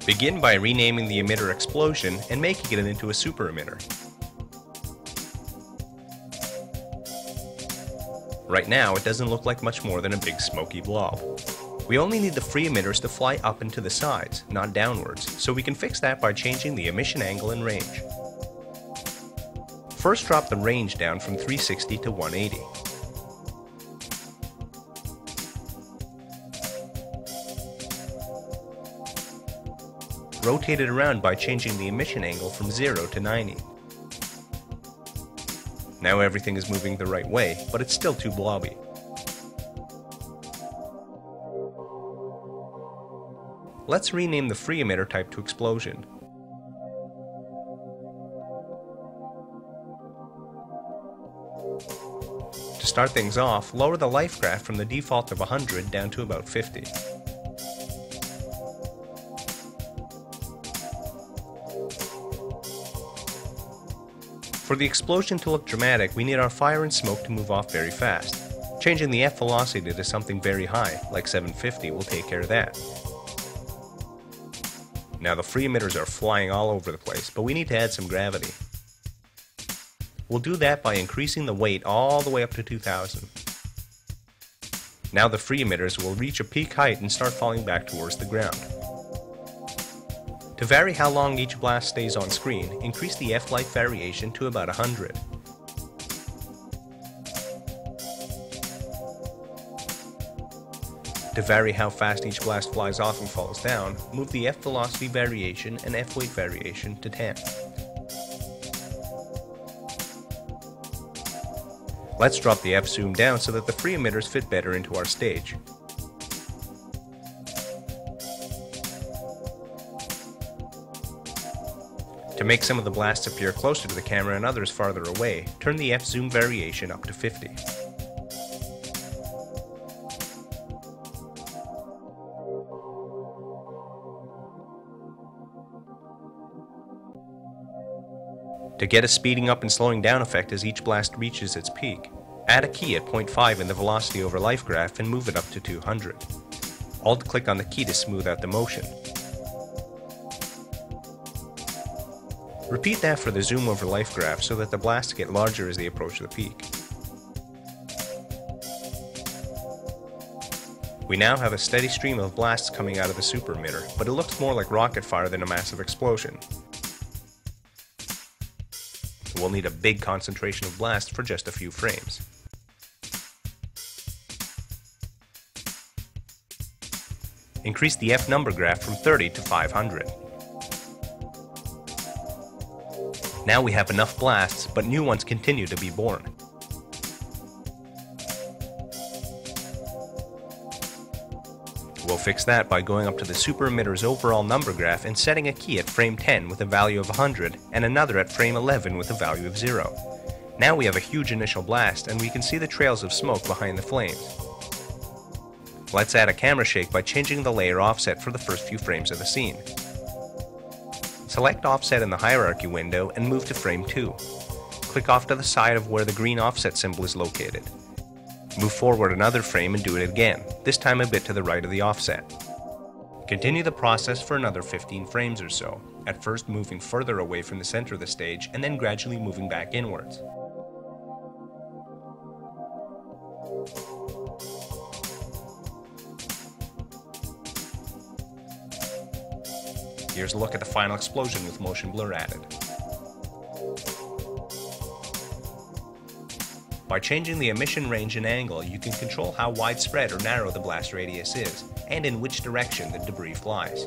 Begin by renaming the emitter Explosion and making it into a super emitter. Right now, it doesn't look like much more than a big smoky blob. We only need the free emitters to fly up and to the sides, not downwards, so we can fix that by changing the emission angle and range. First, drop the range down from 360 to 180. Rotate it around by changing the emission angle from 0 to 90. Now everything is moving the right way, but it's still too blobby. Let's rename the free emitter type to Explosion. To start things off, lower the life graph from the default of 100 down to about 50. For the explosion to look dramatic, we need our fire and smoke to move off very fast. Changing the F velocity to something very high, like 750, will take care of that. Now the free emitters are flying all over the place, but we need to add some gravity. We'll do that by increasing the weight all the way up to 2000. Now the free emitters will reach a peak height and start falling back towards the ground. To vary how long each blast stays on screen, increase the F-life variation to about 100. To vary how fast each blast flies off and falls down, move the F-velocity variation and F-weight variation to 10. Let's drop the F-zoom down so that the free emitters fit better into our stage. To make some of the blasts appear closer to the camera and others farther away, turn the F-zoom variation up to 50. To get a speeding up and slowing down effect as each blast reaches its peak, add a key at 0.5 in the velocity over life graph and move it up to 200. Alt-click on the key to smooth out the motion. Repeat that for the zoom over life graph so that the blasts get larger as they approach the peak. We now have a steady stream of blasts coming out of the super emitter, but it looks more like rocket fire than a massive explosion. We'll need a big concentration of blast for just a few frames. Increase the F number graph from 30 to 500. Now we have enough blasts, but new ones continue to be born. We'll fix that by going up to the super emitter's overall number graph and setting a key at frame 10 with a value of 100 and another at frame 11 with a value of 0. Now we have a huge initial blast and we can see the trails of smoke behind the flames. Let's add a camera shake by changing the layer offset for the first few frames of the scene. Select Offset in the hierarchy window and move to frame 2. Click off to the side of where the green offset symbol is located. Move forward another frame and do it again, this time a bit to the right of the offset. Continue the process for another 15 frames or so, at first moving further away from the center of the stage and then gradually moving back inwards. Here's a look at the final explosion with motion blur added. By changing the emission range and angle, you can control how widespread or narrow the blast radius is, and in which direction the debris flies.